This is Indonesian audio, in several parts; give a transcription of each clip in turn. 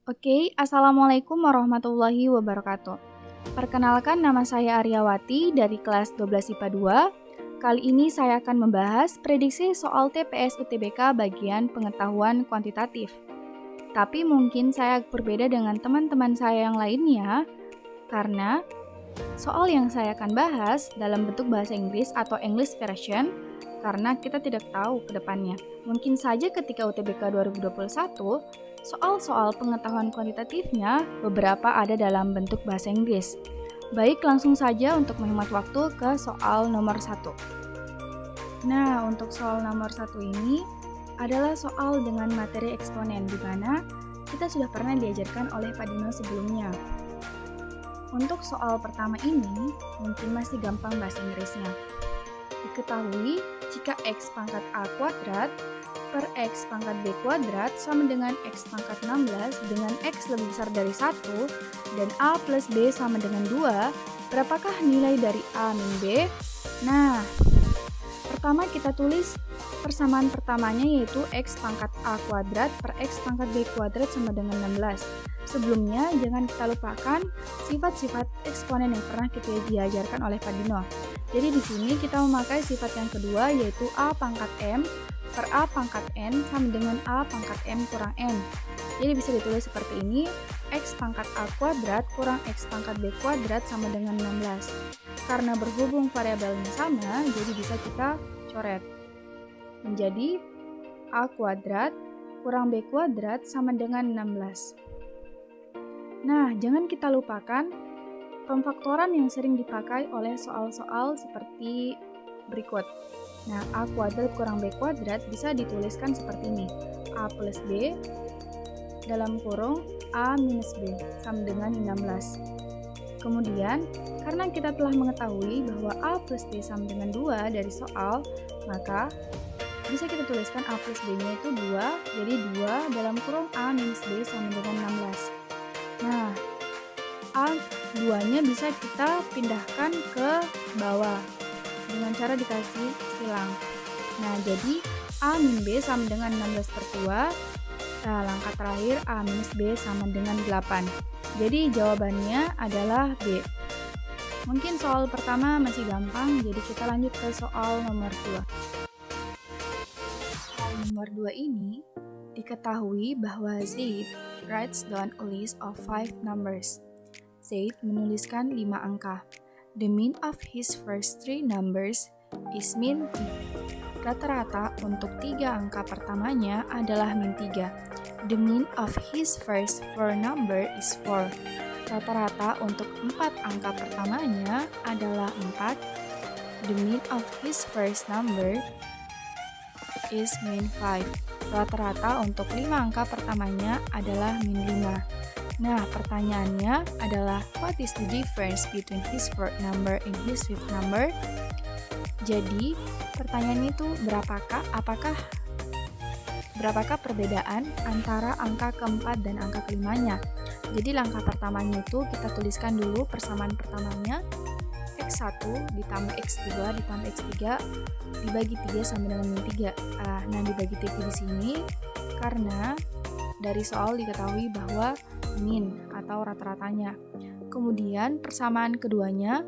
Oke, Assalamualaikum warahmatullahi wabarakatuh. Perkenalkan, nama saya Aryawati dari kelas 12 IPA 2. Kali ini saya akan membahas prediksi soal TPS UTBK bagian pengetahuan kuantitatif. Tapi mungkin saya berbeda dengan teman-teman saya yang lainnya, karena soal yang saya akan bahas dalam bentuk bahasa Inggris atau English version, karena kita tidak tahu ke depannya. Mungkin saja ketika UTBK 2021, soal-soal pengetahuan kuantitatifnya beberapa ada dalam bentuk bahasa Inggris. Baik, langsung saja untuk menghemat waktu ke soal nomor 1. Nah, untuk soal nomor 1 ini adalah soal dengan materi eksponen, di mana kita sudah pernah diajarkan oleh Pak Dino sebelumnya. Untuk soal pertama ini, mungkin masih gampang bahasa Inggrisnya. Diketahui jika X pangkat A kuadrat per X pangkat B kuadrat sama dengan X pangkat 16 dengan X lebih besar dari 1 dan A plus B sama dengan 2, berapakah nilai dari A min B? Nah, pertama kita tulis persamaan pertamanya yaitu X pangkat A kuadrat per X pangkat B kuadrat sama dengan 16. Sebelumnya, jangan kita lupakan sifat-sifat eksponen yang pernah kita diajarkan oleh Pak Dino. Jadi di sini kita memakai sifat yang kedua yaitu A pangkat M per A pangkat N sama dengan A pangkat M kurang N. Jadi bisa ditulis seperti ini, X pangkat A kuadrat kurang X pangkat B kuadrat sama dengan 16. Karena berhubung variabelnya sama, jadi bisa kita coret. Menjadi A kuadrat kurang B kuadrat sama dengan 16. Nah, jangan kita lupakan pemfaktoran yang sering dipakai oleh soal-soal seperti berikut. Nah, A kuadrat kurang B kuadrat bisa dituliskan seperti ini. A plus B dalam kurung A minus B sama dengan 16. Kemudian, karena kita telah mengetahui bahwa A plus B sama dengan 2 dari soal, maka bisa kita tuliskan A plus B-nya itu 2, jadi 2 dalam kurung A minus B sama dengan 16. Nah, A2-nya bisa kita pindahkan ke bawah dengan cara dikasih silang. Nah, jadi A min B sama dengan 16 per 2. Nah, langkah terakhir A minus B sama dengan 8. Jadi jawabannya adalah B. Mungkin soal pertama masih gampang, jadi kita lanjut ke soal nomor 2. Soal nomor 2 ini diketahui bahwa Z writes down a list of 5 numbers. Zaid menuliskan 5 angka. The mean of his first 3 numbers is min 3. Rata-rata untuk 3 angka pertamanya adalah min 3. The mean of his first 4 number is 4. Rata-rata untuk 4 angka pertamanya adalah 4. The mean of his first number is min 5. Rata-rata untuk 5 angka pertamanya adalah min 5. Nah, pertanyaannya adalah what is the difference between his fourth number and his fifth number? Jadi, pertanyaannya itu berapakah perbedaan antara angka keempat dan angka kelimanya? Jadi, langkah pertamanya itu kita tuliskan dulu persamaan pertamanya X1 ditambah X2 ditambah X3 dibagi 3 sama dengan min 3. Nah, dibagi 3 di sini karena dari soal diketahui bahwa min atau rata-ratanya. Kemudian persamaan keduanya,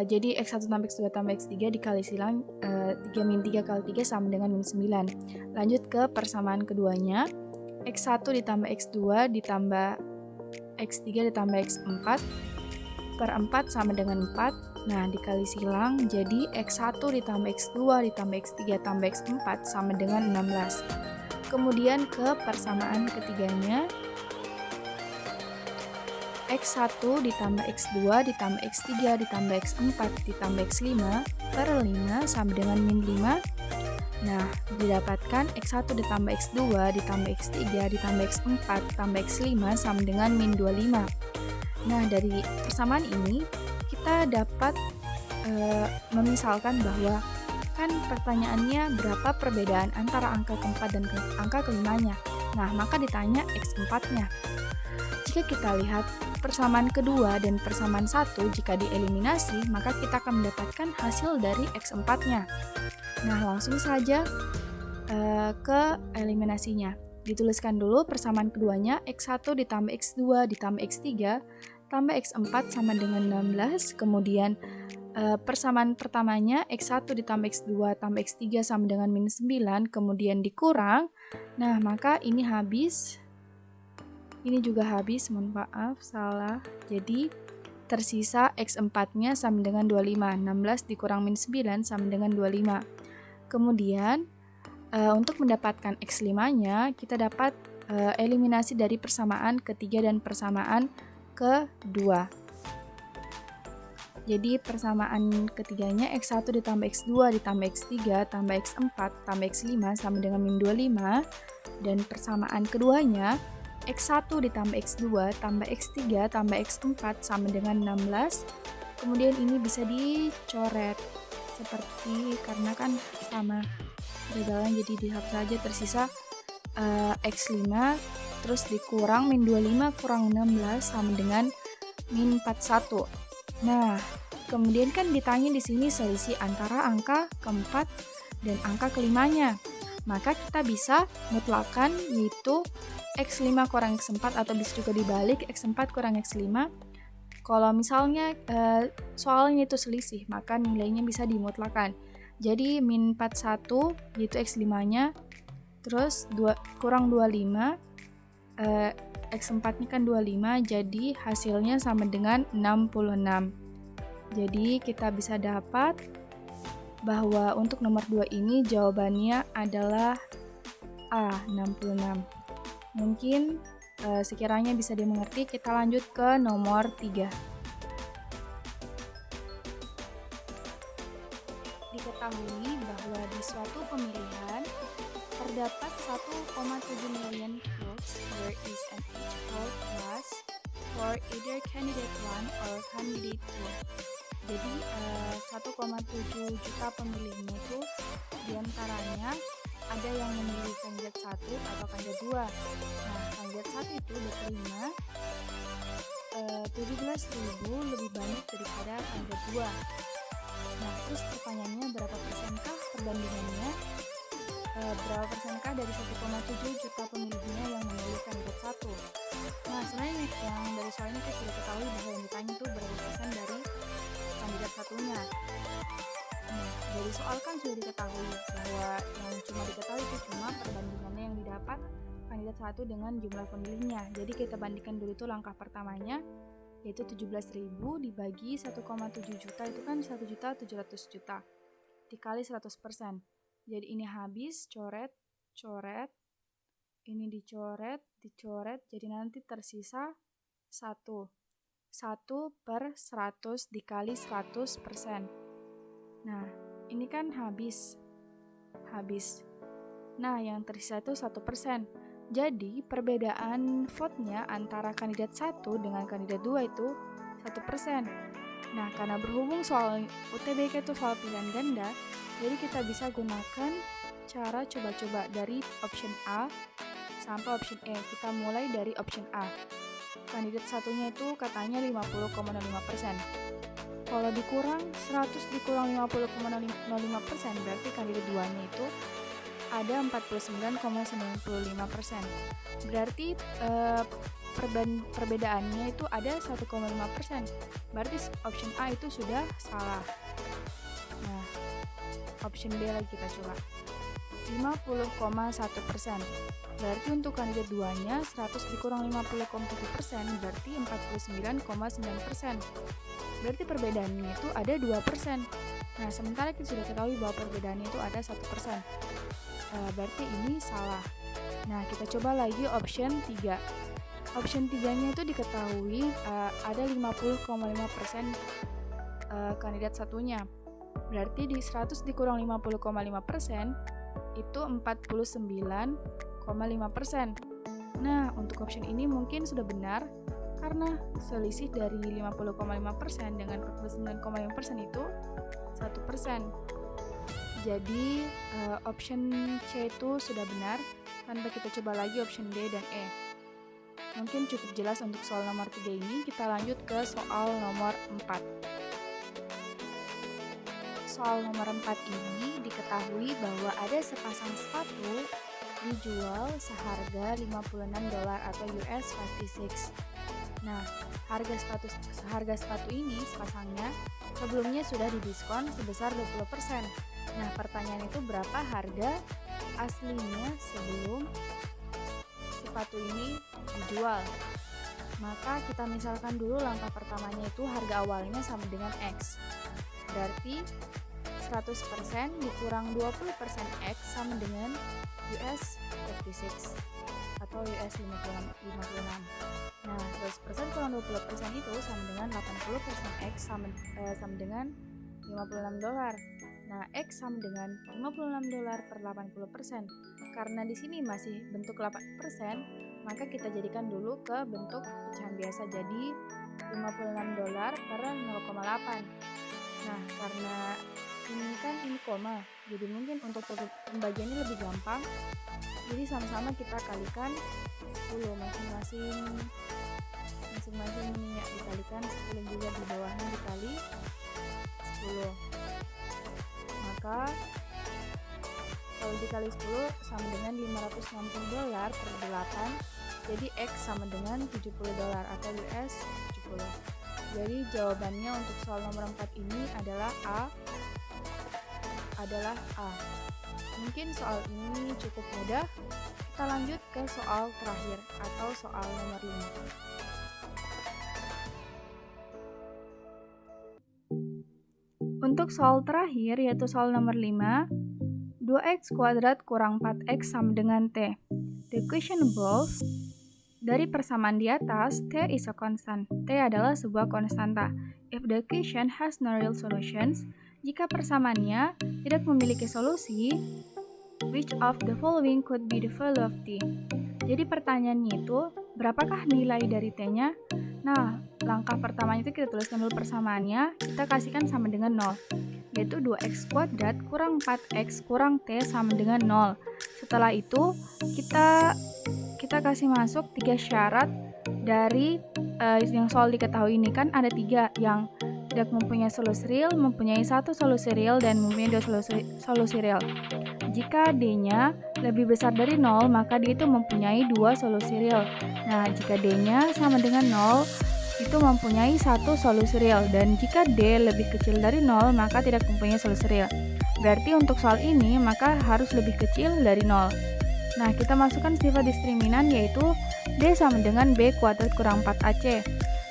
jadi X1 tambah X2 tambah X3 dikali silang 3 min 3 kali 3 sama dengan min 9. Lanjut ke persamaan keduanya, X1 ditambah X2 ditambah X3 ditambah X4 per 4 sama dengan 4. Nah, dikali silang jadi X1 ditambah X2 ditambah X3 tambah X4 sama dengan 16. Kemudian ke persamaan ketiganya, X1 ditambah X2 ditambah X3 ditambah X4 ditambah X5 per 5 sama dengan min 5. Nah, didapatkan X1 ditambah X2 ditambah X3 ditambah X4 ditambah X5 sama dengan min 25. Nah, dari persamaan ini kita dapat memisalkan bahwa kan pertanyaannya berapa perbedaan antara angka keempat dan angka kelimanya. Nah, maka ditanya X4-nya. Jika kita lihat persamaan kedua dan persamaan 1, jika dieliminasi, maka kita akan mendapatkan hasil dari X4-nya. Nah, langsung saja ke eliminasinya. Dituliskan dulu persamaan keduanya, X1 ditambah X2 ditambah X3 tambah X4 sama dengan 16. Kemudian persamaan pertamanya X1 ditambah X2 tambah X3 sama dengan minus 9. Kemudian dikurang. Nah, maka ini habis. Ini juga habis, mohon maaf, salah. Jadi, tersisa X4-nya sama dengan 25. 16 dikurang minus 9 sama dengan 25. Kemudian, untuk mendapatkan X5-nya, kita dapat eliminasi dari persamaan ketiga dan persamaan kedua. Jadi, persamaan ketiganya X1 ditambah X2 ditambah X3 tambah X4 tambah X5 sama dengan min 25. Dan persamaan keduanya X1 ditambah X2 tambah X3 tambah X4 sama dengan 16. Kemudian ini bisa dicoret seperti, karena kan sama perbedaan, jadi dihapus saja, tersisa X5 terus dikurang min 25 kurang 16 sama dengan min 41. Nah, kemudian kan ditanya di sini selisih antara angka keempat dan angka kelimanya. Maka kita bisa mutlakkan, yaitu X5 kurang X4, atau bisa juga dibalik, X4 kurang X5. Kalau misalnya soalnya itu selisih, maka nilainya bisa dimutlakan. Jadi min 41 yaitu X5-nya, terus kurang 25, X4-nya kan 25, jadi hasilnya sama dengan 66. Jadi kita bisa dapat bahwa untuk nomor 2 ini jawabannya adalah A, 66. Mungkin sekiranya bisa dimengerti, kita lanjut ke nomor 3. Diketahui bahwa di suatu pemilihan terdapat 1,7 million votes, where is an each vote was for either candidate 1 or candidate 2. Jadi 1,7 juta pemilihnya itu diantaranya ada yang memilih kandidat 1 atau kandidat 2. Nah, kandidat 1 itu diterima 17.000 lebih banyak daripada kandidat 2. Nah, terus pertanyaannya berapa persenkah perbandingannya? Berapa persenkah dari 1,7 juta pemilihnya yang memilih kandidat 1? Nah, sebenarnya yang dari soal ini kita sudah ketahui bahwa yang ditanya itu berapa persen dari kandidat satunya. Nah, dari soal kan sudah diketahui bahwa yang cuma diketahui itu cuma perbandingannya yang didapat kandidat 1 dengan jumlah pemilihnya. Jadi kita bandingkan dulu itu langkah pertamanya, yaitu 17.000 dibagi 1,7 juta, itu kan 1.700.000 dikali 100%. Jadi ini habis, coret, ini dicoret, jadi nanti tersisa 1 per 100 dikali 100%. Nah, ini kan habis. Nah, yang tersisa itu 1%. Jadi, perbedaan vote-nya antara kandidat 1 dengan kandidat 2 itu 1%. Nah, karena berhubung soal UTBK itu soal pilihan ganda, jadi kita bisa gunakan cara coba-coba dari option A sampai option E. Kita mulai dari option A. Kandidat satunya itu katanya 50,05%. Kalau dikurang 100 dikurang 50,05%, berarti kandidat 2-nya itu ada 49,95%. Berarti perbedaannya itu ada 1,5%. Berarti option A itu sudah salah. Nah, option B lagi kita coba. 50,1%. Berarti untuk kandidat 2-nya 100 dikurang 50,1%, berarti 49,9%. Berarti perbedaannya itu ada 2%. Nah, sementara kita sudah ketahui bahwa perbedaannya itu ada 1%. Berarti ini salah. Nah, kita coba lagi option 3. Option 3-nya itu diketahui ada 50,5% kandidat satunya. Berarti di 100 dikurang 50,5% itu 49,5%. Nah, untuk option ini mungkin sudah benar karena selisih dari 50,5% dengan 49,5% itu 1%. Jadi option C itu sudah benar. Tanpa kita coba lagi option D dan E. Mungkin cukup jelas untuk soal nomor 3 ini. Kita lanjut ke soal nomor 4. Soal nomor 4 ini diketahui bahwa ada sepasang sepatu dijual seharga $56 atau US 56. Nah, harga sepatu ini sepasangnya sebelumnya sudah didiskon sebesar 20%. Nah, pertanyaan itu berapa harga aslinya sebelum sepatu ini dijual? Maka kita misalkan dulu langkah pertamanya itu harga awalnya sama dengan X. Berarti 100% dikurang 20% X sama dengan US 56 atau US 56. Nah, 100% kurang 20% itu sama dengan 80% X sama dengan $56. Nah, X sama dengan $56 per 80%. Karena di sini masih bentuk 8%, maka kita jadikan dulu ke bentuk pecahan biasa. Jadi $56 per 0,8. Nah, karena ini koma, jadi mungkin untuk pembagiannya lebih gampang. Jadi sama-sama kita kalikan 10 masing-masing ini ya, dikalikan 10 juga di bawahnya dikali 10. Maka kalau dikali 10 sama dengan $560 per 8. Jadi X sama dengan $70 atau US 70. Jadi jawabannya untuk soal nomor 4 ini adalah A. Mungkin soal ini cukup mudah. Kita lanjut ke soal terakhir atau soal nomor 5. Untuk soal terakhir yaitu soal nomor 5, 2x kuadrat kurang 4x sama dengan T. The question above, dari persamaan di atas, T is a constant. T adalah sebuah konstanta. If the equation has no real solutions, jika persamaannya tidak memiliki solusi, which of the following could be the value of T? Jadi pertanyaannya itu, berapakah nilai dari T-nya? Nah, langkah pertamanya itu kita tuliskan dulu persamaannya, kita kasihkan sama dengan 0, yaitu 2x kuadrat kurang 4x kurang T sama dengan 0. Setelah itu, kita kasih masuk 3 syarat dari yang soal diketahui ini. Kan ada 3 yang tidak mempunyai solusi real, mempunyai 1 solusi real, dan mempunyai 2 solusi real. Jika D-nya lebih besar dari 0, maka dia itu mempunyai 2 solusi real. Nah, jika D-nya sama dengan 0, itu mempunyai 1 solusi real. Dan jika D lebih kecil dari 0, maka tidak mempunyai solusi real. Berarti untuk soal ini, maka harus lebih kecil dari 0. Nah, kita masukkan sifat diskriminan yaitu D sama dengan B kuadrat kurang 4AC.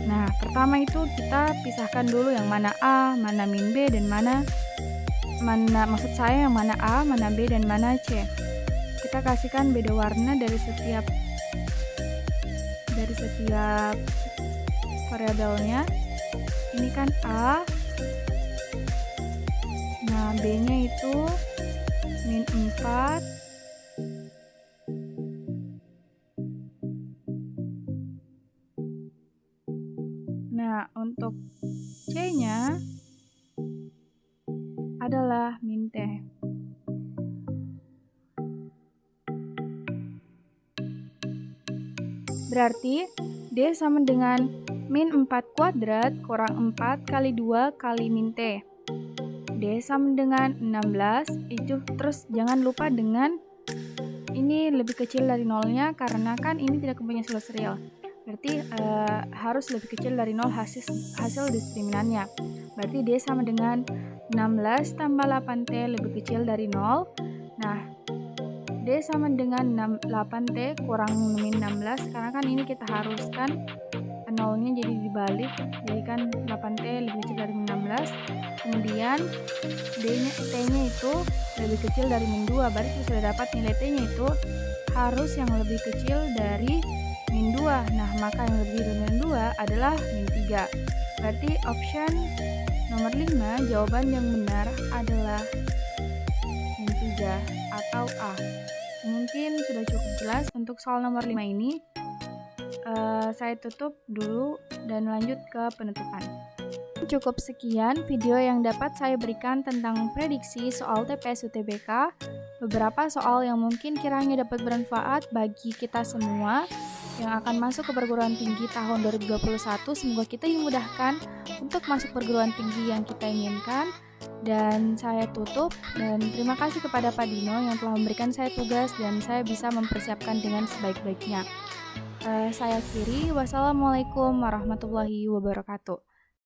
Nah, pertama itu kita pisahkan dulu yang mana A, mana min B, dan mana yang mana A, mana B, dan mana C. Kita kasihkan beda warna dari setiap variabelnya. Ini kan A. Nah, B-nya itu min 4. Nah, untuk C-nya adalah min T. Berarti D sama dengan min 4 kuadrat kurang 4 kali 2 kali min T. D sama dengan 16. Itu terus jangan lupa dengan ini lebih kecil dari nolnya karena kan ini tidak mempunyai solusi real. Berarti harus lebih kecil dari 0 hasil diskriminannya. Berarti D sama dengan 16 tambah 8T lebih kecil dari 0. Nah, D sama dengan 8T kurang min 16, karena kan ini kita haruskan nolnya jadi dibalik, jadi kan 8T lebih kecil dari min 16. Kemudian T-nya itu lebih kecil dari min 2, berarti sudah dapat nilai T-nya itu harus yang lebih kecil dari min 2. Nah, maka yang lebih dari min 2 adalah min 3. Berarti option nomor 5, jawaban yang benar adalah min 3 atau A. Mungkin sudah cukup jelas untuk soal nomor 5 ini. Saya tutup dulu dan lanjut ke penutupan. Cukup sekian video yang dapat saya berikan tentang prediksi soal TPS UTBK. Beberapa soal yang mungkin kiranya dapat bermanfaat bagi kita semua. yang akan masuk ke perguruan tinggi tahun 2021. Semoga kita dimudahkan untuk masuk perguruan tinggi yang kita inginkan. Dan saya tutup dan terima kasih kepada Pak Dino yang telah memberikan saya tugas dan saya bisa mempersiapkan dengan sebaik-baiknya. Saya akhiri, wassalamualaikum warahmatullahi wabarakatuh.